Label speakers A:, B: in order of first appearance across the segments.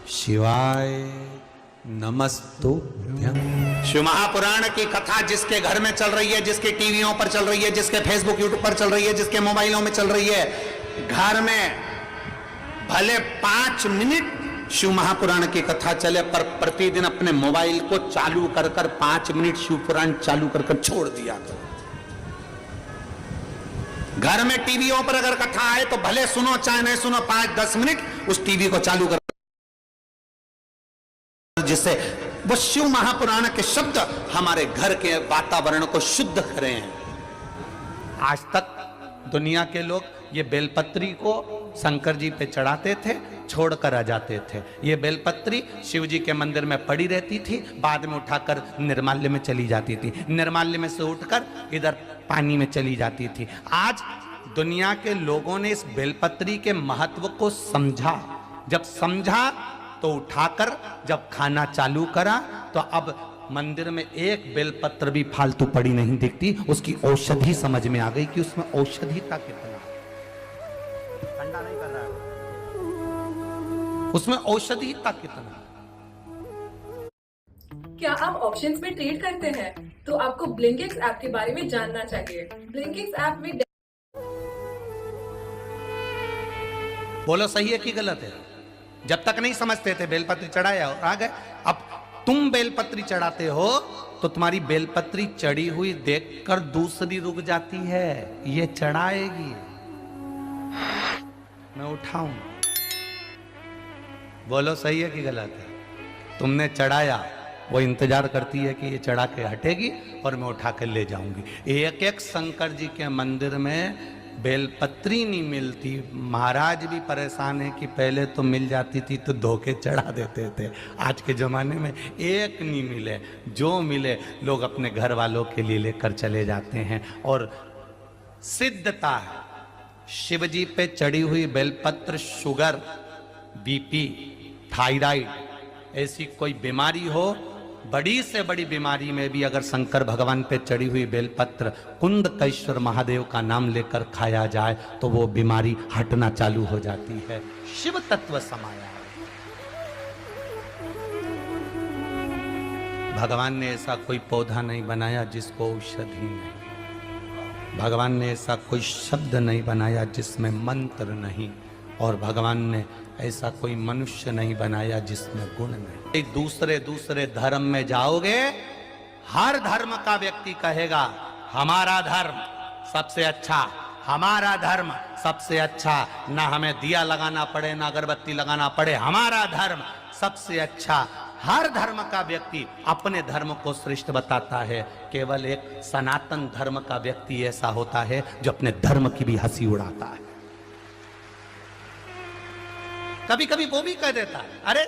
A: शिवाय नमस्तुभ्यं।
B: शिव महापुराण की कथा जिसके घर में चल रही है, जिसके टीवियों पर चल रही है, जिसके फेसबुक यूट्यूब पर चल रही है, जिसके मोबाइलों में चल रही है, घर में भले 5 मिनट शिव महापुराण की कथा चले, पर प्रतिदिन अपने मोबाइल को चालू कर 5 मिनट शिव पुराण चालू कर छोड़ दिया करो। घर में टीवियों पर अगर कथा आए तो भले सुनो चाहे नहीं सुनो, 5-10 मिनट उस टीवी को चालू कर, जिससे वो शिव महापुराण के शब्द हमारे घर के वातावरण को शुद्ध करें। आज तक दुनिया के लोग ये बेलपत्री को शंकर जी पे चढ़ाते थे, छोड़कर आ जाते थे। ये बेलपत्री शिव जी के मंदिर में पड़ी रहती थी, बाद में उठाकर निर्माल्य में चली जाती थी, निर्माल्य में से उठकर इधर पानी में चली जाती थी। आज दुनिया के लोगों ने इस बेलपत्री के महत्व को समझा, जब समझा तो उठाकर जब खाना चालू करा तो अब मंदिर में एक बेलपत्र भी फालतू पड़ी नहीं दिखती। उसकी औषधि समझ में आ गई कि उसमें औषधिता कितना, ठंडा नहीं कर रहा है, उसमें औषधिता कितना।
C: क्या आप ऑप्शंस में ट्रेड करते हैं तो आपको ब्लिंकिंग्स ऐप के बारे में जानना चाहिए। ब्लिंकिंग्स ऐप में
B: बोलो सही है कि गलत है? जब तक नहीं समझते थे बेलपत्री चढ़ाया और आ गए। अब तुम बेलपत्री चढ़ाते हो तो तुम्हारी बेलपत्री चढ़ी हुई देखकर दूसरी रुक जाती है, ये चढ़ाएगी, मैं उठाऊं। बोलो सही है कि गलत है? तुमने चढ़ाया, वो इंतजार करती है कि ये चढ़ा के हटेगी और मैं उठा के ले जाऊंगी। एक एक शंकर जी के मंदिर में बेलपत्री नहीं मिलती। महाराज भी परेशान है कि पहले तो मिल जाती थी तो धोखे चढ़ा देते थे, आज के ज़माने में एक नहीं मिले, जो मिले लोग अपने घर वालों के लिए लेकर चले जाते हैं। और सिद्धता है शिव जी पे चढ़ी हुई बेलपत्र शुगर, बीपी, थायराइड, ऐसी कोई बीमारी हो, बड़ी से बड़ी बीमारी में भी अगर शंकर भगवान पे चढ़ी हुई बेलपत्र कुंडकेश्वर महादेव का नाम लेकर खाया जाए तो वो बीमारी हटना चालू हो जाती है। शिव तत्व समाया है। भगवान ने ऐसा कोई पौधा नहीं बनाया जिसको औषधि नहीं, भगवान ने ऐसा कोई शब्द नहीं बनाया जिसमें मंत्र नहीं, और भगवान ने ऐसा कोई मनुष्य नहीं बनाया जिसमें गुण नहीं। दूसरे धर्म में जाओगे, हर धर्म का व्यक्ति कहेगा हमारा धर्म सबसे अच्छा, हमारा धर्म सबसे अच्छा, ना हमें दिया लगाना पड़े ना अगरबत्ती लगाना पड़े, हमारा धर्म सबसे अच्छा। हर धर्म का व्यक्ति अपने धर्म को श्रेष्ठ बताता है। केवल एक सनातन धर्म का व्यक्ति ऐसा होता है जो अपने धर्म की भी हंसी उड़ाता है। कभी कभी वो भी कह देता है, अरे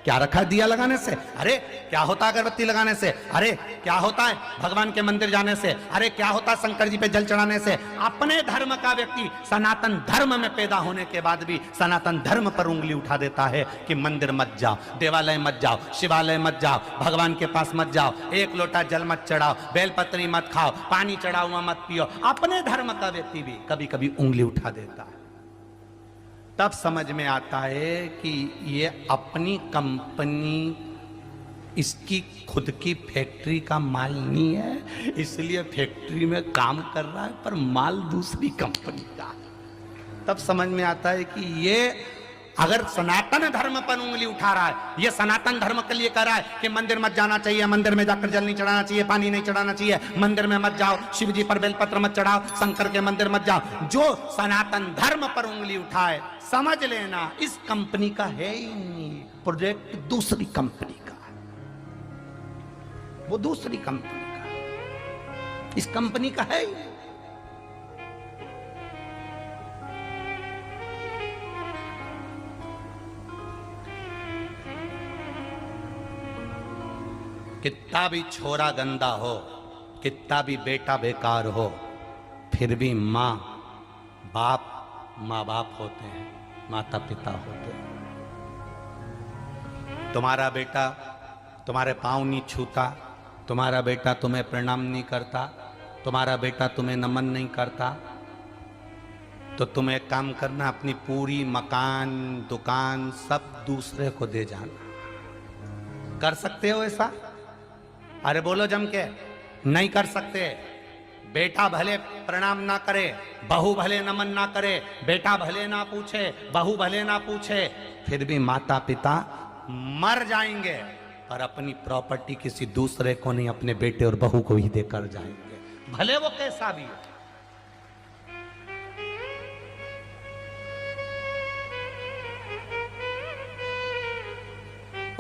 B: क्या रखा है दिया लगाने से, अरे क्या होता है अगरबत्ती लगाने से, अरे क्या होता है भगवान के मंदिर जाने से, अरे क्या होता है शंकर जी पे जल चढ़ाने से। अपने धर्म का व्यक्ति सनातन धर्म में पैदा होने के बाद भी सनातन धर्म पर उंगली उठा देता है कि मंदिर मत जाओ, देवालय मत जाओ, शिवालय मत जाओ, भगवान के पास मत जाओ, एक लोटा जल मत चढ़ाओ, बेलपत्री मत खाओ, पानी चढ़ा हुआ मत पियो। अपने धर्म का व्यक्ति भी कभी कभी उंगली उठा देता है। तब समझ में आता है कि ये अपनी कंपनी, इसकी खुद की फैक्ट्री का माल नहीं है, इसलिए फैक्ट्री में काम कर रहा है पर माल दूसरी कंपनी का। तब समझ में आता है कि ये अगर सनातन धर्म पर उंगली उठा रहा है, ये सनातन धर्म के लिए कह रहा है कि मंदिर मत जाना चाहिए, मंदिर में जाकर जल नहीं चढ़ाना चाहिए, पानी नहीं चढ़ाना चाहिए, मंदिर में मत जाओ, शिव जी पर बेलपत्र मत चढ़ाओ, शंकर के मंदिर मत जाओ। जो सनातन धर्म पर उंगली उठाए, समझ लेना इस कंपनी का है ही नहीं, प्रोजेक्ट दूसरी कंपनी का, वो दूसरी कंपनी का, इस कंपनी का है ही। कितना भी छोरा गंदा हो, कितना भी बेटा बेकार हो, फिर भी माँ बाप होते हैं, माता पिता होते हैं। तुम्हारा बेटा तुम्हारे पाँव नहीं छूता, तुम्हारा बेटा तुम्हें प्रणाम नहीं करता, तुम्हारा बेटा तुम्हें नमन नहीं करता, तो तुम एक काम करना, अपनी पूरी मकान दुकान सब दूसरे को दे जाना। कर सकते हो ऐसा? अरे बोलो जम के। नहीं कर सकते। बेटा भले प्रणाम ना करे, बहू भले नमन ना करे, बेटा भले ना पूछे, बहू भले ना पूछे, फिर भी माता पिता मर जाएंगे और अपनी प्रॉपर्टी किसी दूसरे को नहीं, अपने बेटे और बहू को ही देकर जाएंगे, भले वो कैसा भी हो।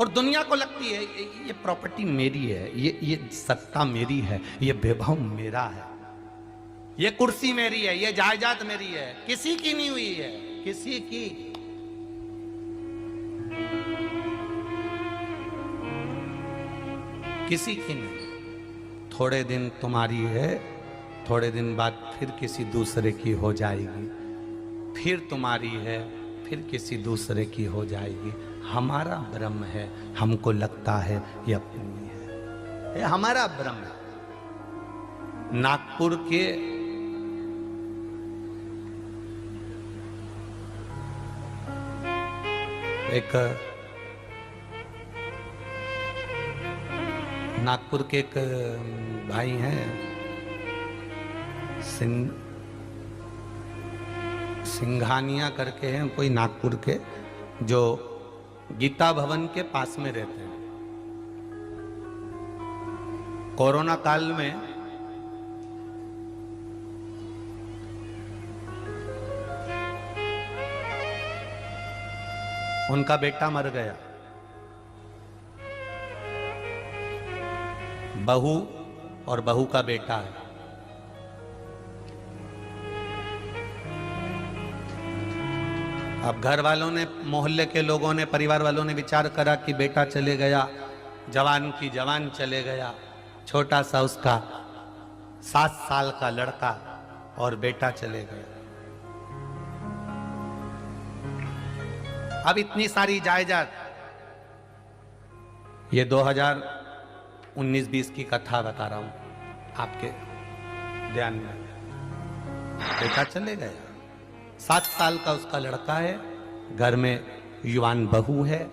B: और दुनिया को लगती है ये प्रॉपर्टी मेरी है, ये सत्ता मेरी है, ये वैभव मेरा है, ये कुर्सी मेरी है, ये जायदाद मेरी है। किसी की नहीं हुई है, किसी की। किसी की नहीं। थोड़े दिन तुम्हारी है, थोड़े दिन बाद फिर किसी दूसरे की हो जाएगी, फिर तुम्हारी है, फिर किसी दूसरे की हो जाएगी। हमारा भ्रम है, हमको लगता है ये अपनी है, ये हमारा भ्रम है। नागपुर के एक भाई हैं, सिंघानिया करके हैं कोई, नागपुर के, जो गीता भवन के पास में रहते हैं। कोरोना काल में उनका बेटा मर गया, बहू और बहू का बेटा है। अब घर वालों ने, मोहल्ले के लोगों ने, परिवार वालों ने विचार करा कि बेटा चले गया, जवान की जवान चले गया, छोटा सा उसका 7 साल का लड़का और बेटा चले गया। अब इतनी सारी जायदाद, ये 2019-20 की कथा बता रहा हूं आपके ध्यान में। बेटा चले गया, 7 साल का उसका लड़का है, घर में युवान बहू है।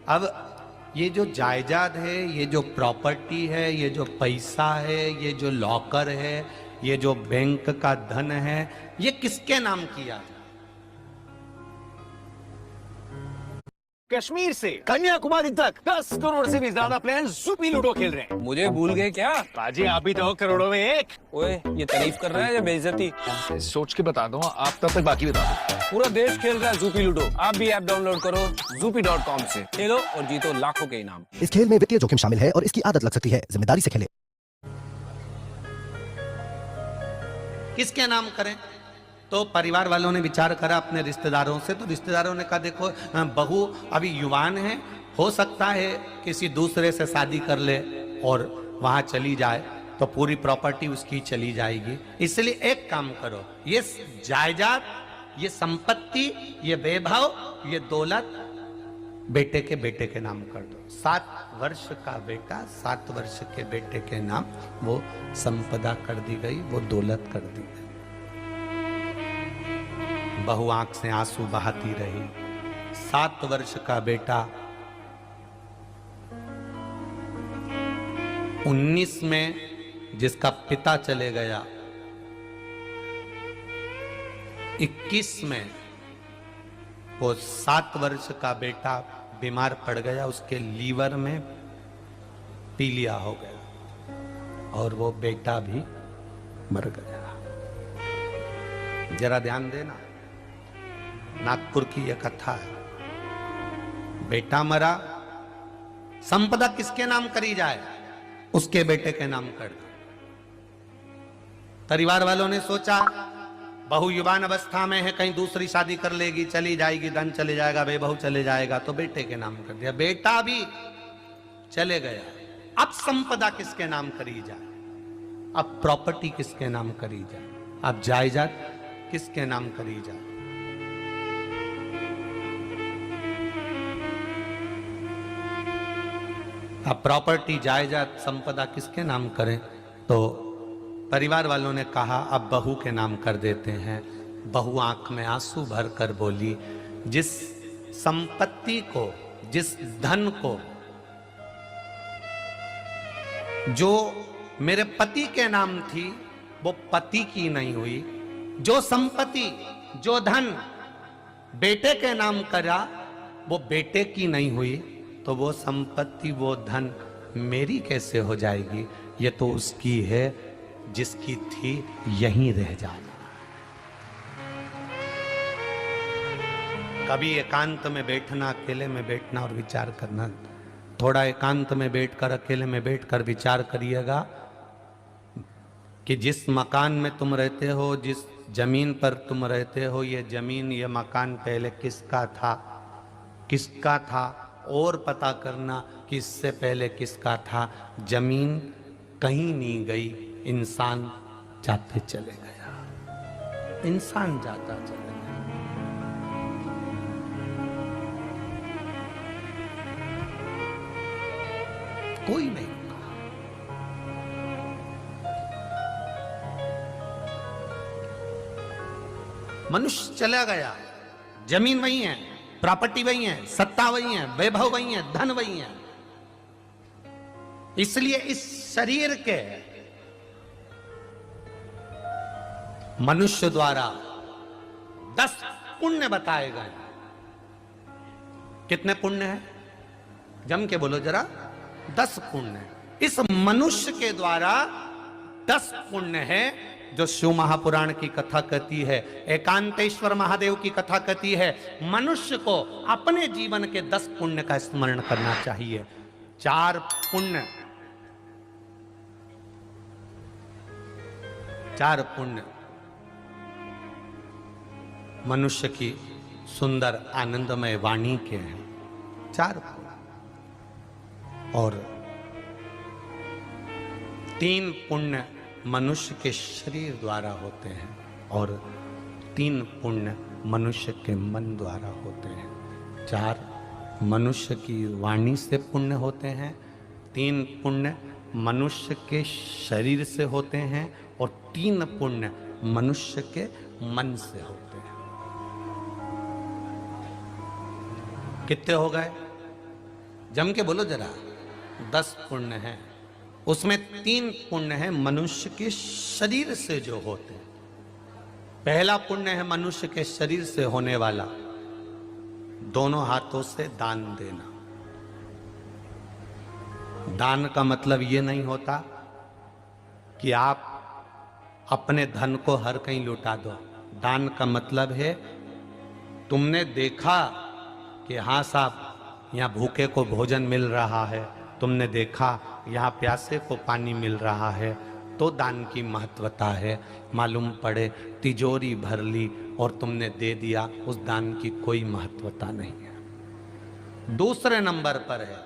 B: अब ये जो जायदाद है, ये जो प्रॉपर्टी है, ये जो पैसा है, ये जो लॉकर है, ये जो बैंक का धन है, ये किसके नाम किया जाए?
A: कश्मीर से कन्याकुमारी तक 10 करोड़ से भी ज्यादा प्लेयर्स ज़ूपी लूडो खेल रहे हैं।
D: मुझे भूल गए क्या?
A: बाजी आप भी तो करोड़ों में एक।
D: ओए, ये तारीफ कर रहा है या बेइज्जती?
A: सोच के बता दो, आप तब तक बाकी बता दो।
D: पूरा देश खेल रहा है ज़ूपी लूडो। आप भी ऐप डाउनलोड करो zupi.com से, खेलो और जीतो लाखों के इनाम।
E: इस खेल में वित्तीय जोखिम शामिल है और इसकी आदत लग सकती है, जिम्मेदारी से खेलें।
B: किसके नाम करें? तो परिवार वालों ने विचार करा अपने रिश्तेदारों से, तो रिश्तेदारों ने कहा देखो बहू अभी युवान है, हो सकता है किसी दूसरे से शादी कर ले और वहां चली जाए तो पूरी प्रॉपर्टी उसकी चली जाएगी, इसलिए एक काम करो, ये जायदाद, ये संपत्ति, ये वैभव, ये दौलत बेटे के नाम कर दो। 7 वर्ष का बेटा, 7 वर्ष के बेटे के नाम वो संपदा कर दी गई, वो दौलत कर दी गई। बहू आंख से आंसू बहाती रही। 7 वर्ष का बेटा 19 में जिसका पिता चले गया, 21 में वो 7 वर्ष का बेटा बीमार पड़ गया, उसके लीवर में पीलिया हो गया और वो बेटा भी मर गया। जरा ध्यान देना, नागपुर की यह कथा है। बेटा मरा, संपदा किसके नाम करी जाए? उसके बेटे के नाम कर दो। परिवार वालों ने सोचा बहू युवान अवस्था में है, कहीं दूसरी शादी कर लेगी, चली जाएगी, धन चले जाएगा, बेबहू चले जाएगा, तो बेटे के नाम कर दिया। बेटा भी चले गया, अब संपदा किसके नाम करी जाए? अब प्रॉपर्टी किसके नाम करी जाए? अब जायदाद किसके नाम करी जाए? अब प्रॉपर्टी, जायदाद, संपदा किसके नाम करें? तो परिवार वालों ने कहा अब बहू के नाम कर देते हैं। बहू आंख में आंसू भर कर बोली, जिस संपत्ति को, जिस धन को जो मेरे पति के नाम थी वो पति की नहीं हुई, जो संपत्ति, जो धन बेटे के नाम करा वो बेटे की नहीं हुई, तो वो संपत्ति, वो धन मेरी कैसे हो जाएगी? ये तो उसकी है जिसकी थी यहीं रह जाना। कभी एकांत में बैठना, अकेले में बैठना और विचार करना। थोड़ा एकांत में बैठकर, अकेले में बैठकर विचार करिएगा कि जिस मकान में तुम रहते हो, जिस जमीन पर तुम रहते हो, ये जमीन, ये मकान पहले किसका था, किसका था, और पता करना कि इससे पहले किसका था। जमीन कहीं नहीं गई, इंसान जाते चले गया, इंसान जाता चले गया। कोई नहीं रुका। मनुष्य चला गया, जमीन वही है, प्रॉपर्टी वही है, सत्ता वही है, वैभव वही है, धन वही है। इसलिए इस शरीर के मनुष्य द्वारा 10 पुण्य बताए गए। कितने पुण्य है? जम के बोलो जरा। 10 पुण्य। इस मनुष्य के द्वारा 10 पुण्य है जो शिव महापुराण की कथा कहती है, एकांतेश्वर महादेव की कथा कहती है। मनुष्य को अपने जीवन के 10 पुण्य का स्मरण करना चाहिए। 4 पुण्य, 4 पुण्य मनुष्य की सुंदर आनंदमय वाणी के हैं। 4 पुण्य। और 3 पुण्य मनुष्य के शरीर द्वारा होते हैं और 3 पुण्य मनुष्य के मन द्वारा होते हैं। 4 मनुष्य की वाणी से पुण्य होते हैं, 3 पुण्य मनुष्य के शरीर से होते हैं और 3 पुण्य मनुष्य के मन से होते हैं। कितने हो गए? जम के बोलो जरा। 10 पुण्य हैं, उसमें 3 पुण्य है मनुष्य के शरीर से जो होते हैं। पहला पुण्य है मनुष्य के शरीर से होने वाला, दोनों हाथों से दान देना। दान का मतलब ये नहीं होता कि आप अपने धन को हर कहीं लुटा दो। दान का मतलब है तुमने देखा कि हाँ साहब यहाँ भूखे को भोजन मिल रहा है, तुमने देखा यहाँ प्यासे को पानी मिल रहा है, तो दान की महत्वता है। मालूम पड़े तिजोरी भर ली और तुमने दे दिया, उस दान की कोई महत्वता नहीं है। दूसरे नंबर पर है